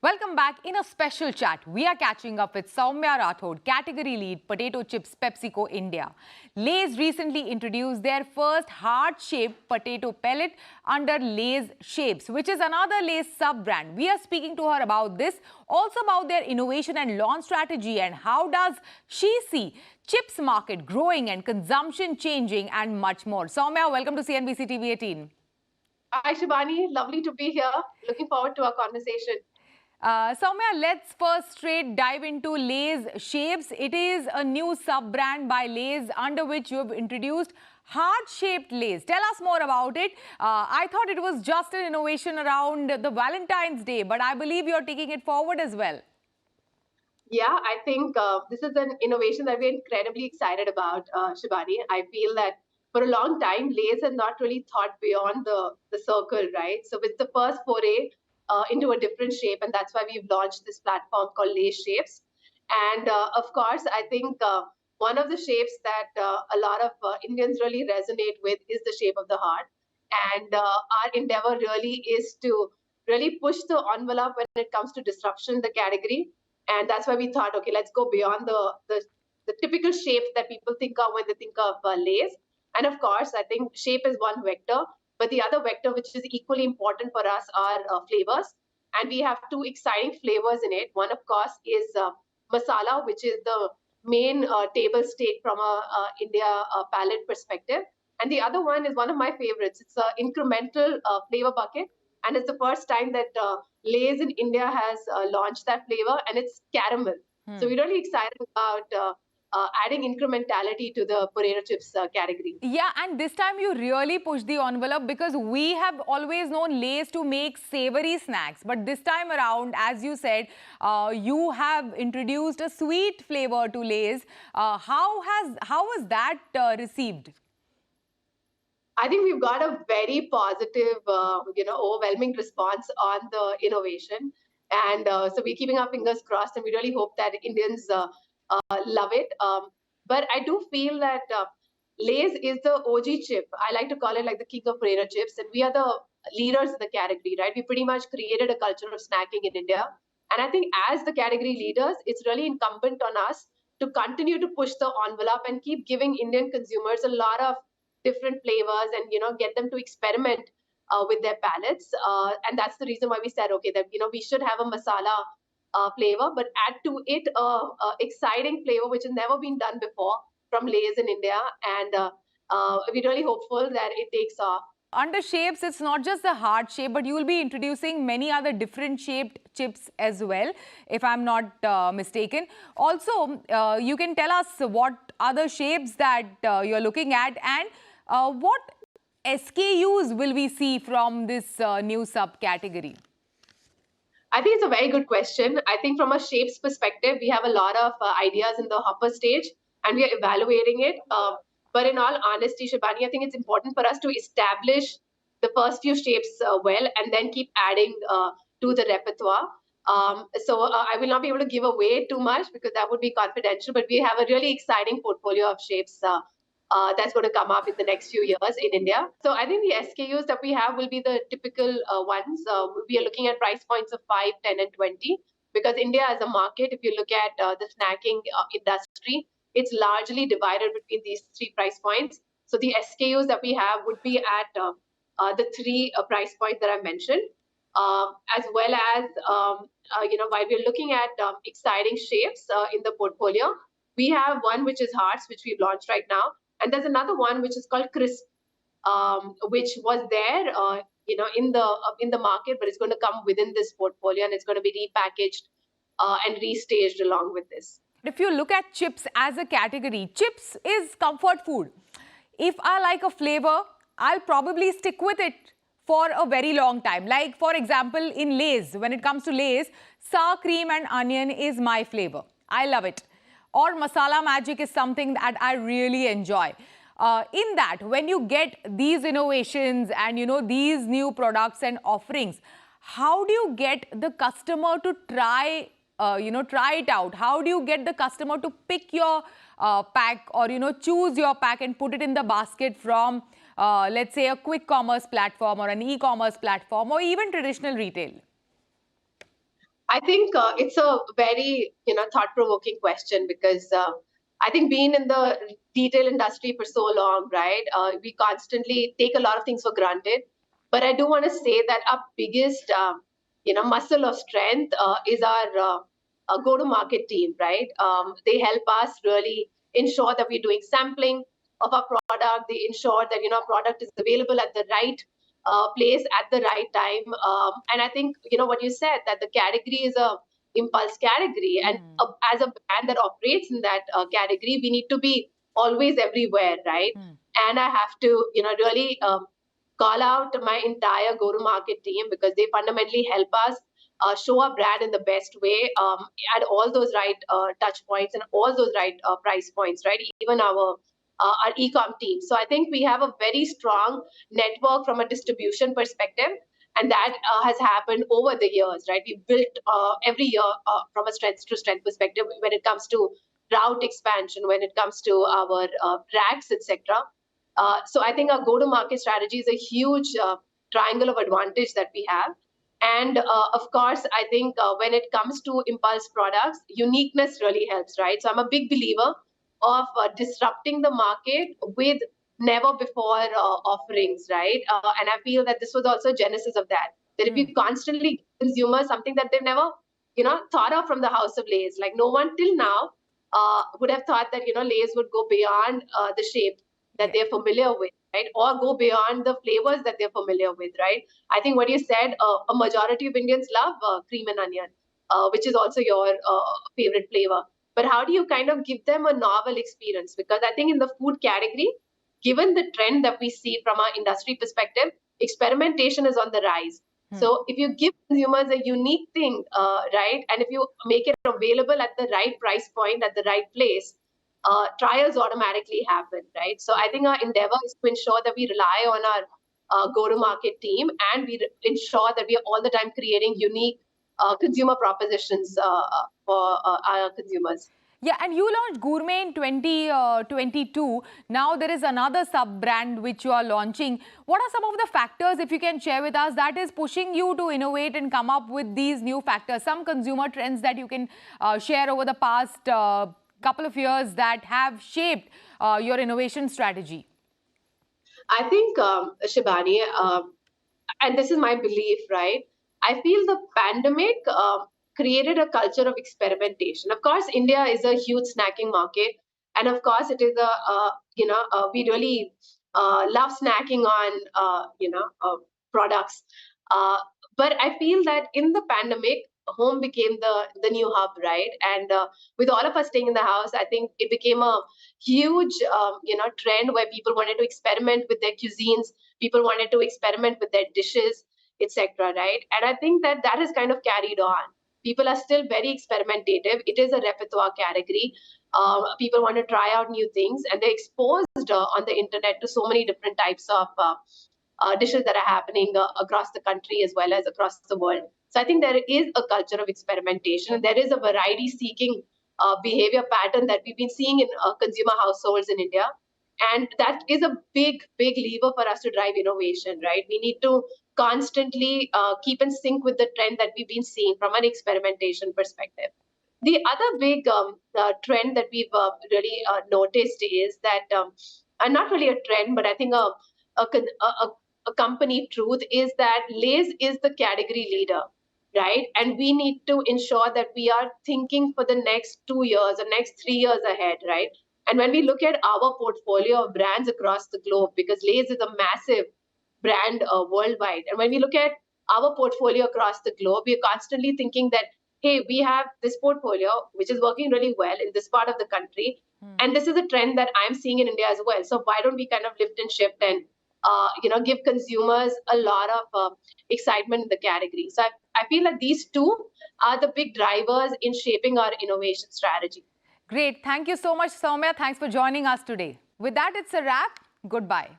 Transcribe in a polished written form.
Welcome back. In a special chat, we are catching up with Saumya Rathor, category lead, potato chips, PepsiCo India. Lay's recently introduced their first heart-shaped potato pellet under Lay's Shapez, which is another Lay's sub-brand. We are speaking to her about this, also about their innovation and launch strategy, and how does she see chips market growing and consumption changing, and much more. Saumya, welcome to CNBC TV18. Hi, Shibani. Lovely to be here. Looking forward to our conversation. Saumya, let's first straight dive into Lay's Shapez. It is a new sub-brand by Lay's under which you have introduced heart-shaped Lay's. Tell us more about it. I thought it was just an innovation around the Valentine's Day, but I believe you're taking it forward as well. Yeah, I think this is an innovation that we're incredibly excited about, Shibani. I feel that for a long time, Lay's has not really thought beyond the circle, right? So it's the first foray into a different shape, and that's why we've launched this platform called Lay's Shapez. And of course, I think one of the shapes that a lot of Indians really resonate with is the shape of the heart. And our endeavor really is to really push the envelope when it comes to disruption in the category. And that's why we thought, okay, let's go beyond the typical shapes that people think of when they think of Lay's. And of course, I think shape is one vector, but the other vector, which is equally important for us, are flavors. And we have two exciting flavors in it. One, of course, is masala, which is the main table stake from a India palette perspective. And the other one is one of my favorites. It's an incremental flavor bucket. And it's the first time that Lay's in India has launched that flavor, and it's caramel. So we're really excited about adding incrementality to the potato chips category. Yeah, and this time you really push the envelope because we have always known Lay's to make savory snacks. But this time around, as you said, you have introduced a sweet flavor to Lay's. How was that received? I think we've got a very positive, overwhelming response on the innovation. And so we're keeping our fingers crossed, and we really hope that Indians love it. But I do feel that Lay's is the OG chip. I like to call it like the king of potato chips, and we are the leaders in the category, right? We pretty much created a culture of snacking in India. And I think as the category leaders, it's really incumbent on us to continue to push the envelope and keep giving Indian consumers a lot of different flavors and get them to experiment with their palates. And that's the reason why we said, okay, that we should have a masala flavor, but add to it a exciting flavor which has never been done before from Lay's in India. And we're really hopeful that it takes off. Under Shapez, it's not just the heart shape, but you will be introducing many other different shaped chips as well, if I'm not mistaken. Also, you can tell us what other shapes that you're looking at, and what SKUs will we see from this new subcategory? I think it's a very good question. I think from a shapes perspective, we have a lot of ideas in the hopper stage, and we are evaluating it. But in all honesty, Shibani, I think it's important for us to establish the first few shapes well, and then keep adding to the repertoire. So I will not be able to give away too much because that would be confidential, but we have a really exciting portfolio of shapes that's going to come up in the next few years in India. So I think the SKUs that we have will be the typical ones. We are looking at price points of 5, 10, and 20 because India as a market, if you look at the snacking industry, it's largely divided between these three price points. So the SKUs that we have would be at the three price points that I mentioned, as well as, while we're looking at exciting shapes in the portfolio, we have one which is hearts, which we've launched right now. And there's another one which is called Crispz, which was there, in the market, but it's going to come within this portfolio, and it's going to be repackaged and restaged along with this. If you look at chips as a category, chips is comfort food. If I like a flavor, I'll probably stick with it for a very long time. Like, for example, in Lay's, when it comes to Lay's, sour cream and onion is my flavor. I love it. Or masala magic is something that I really enjoy. In that, when you get these innovations and, these new products and offerings, how do you get the customer to try it out? How do you get the customer to pick your pack or, choose your pack and put it in the basket from, let's say, a quick commerce platform or an e-commerce platform or even traditional retail? I think it's a very thought-provoking question because I think being in the retail industry for so long, right? We constantly take a lot of things for granted. But I do want to say that our biggest muscle of strength is our go-to-market team, right? They help us really ensure that we're doing sampling of our product. They ensure that our product is available at the right place at the right time. And I think what you said, that the category is a impulse category, and as a brand that operates in that category, we need to be always everywhere, right? And I have to really call out my entire go-to-market team because they fundamentally help us show our brand in the best way at all those right touch points and all those right price points, right? Even our e-com team. So I think we have a very strong network from a distribution perspective, and that has happened over the years, right? We built every year from a strength to strength perspective when it comes to route expansion, when it comes to our racks, etc. So I think our go-to-market strategy is a huge triangle of advantage that we have. And of course, I think when it comes to impulse products, uniqueness really helps, right? So I'm a big believer of disrupting the market with never before offerings, right? And I feel that this was also genesis of that. That if you constantly give consumers something that they've never, thought of from the house of Lay's, like no one till now would have thought that Lay's would go beyond the shape that they're familiar with, right? Or go beyond the flavors that they're familiar with, right? I think what you said, a majority of Indians love cream and onion, which is also your favorite flavor. But how do you kind of give them a novel experience? Because I think in the food category, given the trend that we see from our industry perspective, experimentation is on the rise. So if you give consumers a unique thing, right, and if you make it available at the right price point, at the right place, trials automatically happen, right? So I think our endeavor is to ensure that we rely on our go-to-market team, and we ensure that we are all the time creating unique consumer propositions for our consumers. Yeah, and you launched Gourmet in 2022. Now there is another sub-brand which you are launching. What are some of the factors, if you can share with us, that is pushing you to innovate and come up with these new factors? Some consumer trends that you can share over the past couple of years that have shaped your innovation strategy? I think, Shibani, and this is my belief, right? I feel the pandemic created a culture of experimentation. Of course, India is a huge snacking market, and of course, it is we really love snacking on products. But I feel that in the pandemic, home became the new hub, right? And with all of us staying in the house, I think it became a huge trend where people wanted to experiment with their cuisines, people wanted to experiment with their dishes, etc., right? And I think that that has kind of carried on. People are still very experimentative. It is a repertoire category. People want to try out new things, and they're exposed on the internet to so many different types of dishes that are happening across the country as well as across the world. So I think there is a culture of experimentation. There is a variety-seeking behavior pattern that we've been seeing in consumer households in India. And that is a big, big lever for us to drive innovation, right? We need to constantly keep in sync with the trend that we've been seeing from an experimentation perspective. The other big trend that we've really noticed is that, and not really a trend, but I think a company truth is that Lay's is the category leader, right? And we need to ensure that we are thinking for the next 2 years or next 3 years ahead, right? And when we look at our portfolio of brands across the globe, because Lay's is a massive brand worldwide, and when we look at our portfolio across the globe, we are constantly thinking that, hey, we have this portfolio which is working really well in this part of the country, and this is a trend that I'm seeing in India as well. So why don't we kind of lift and shift and give consumers a lot of excitement in the category? So I feel like these two are the big drivers in shaping our innovation strategy. Great. Thank you so much, Saumya. Thanks for joining us today. With that, it's a wrap. Goodbye.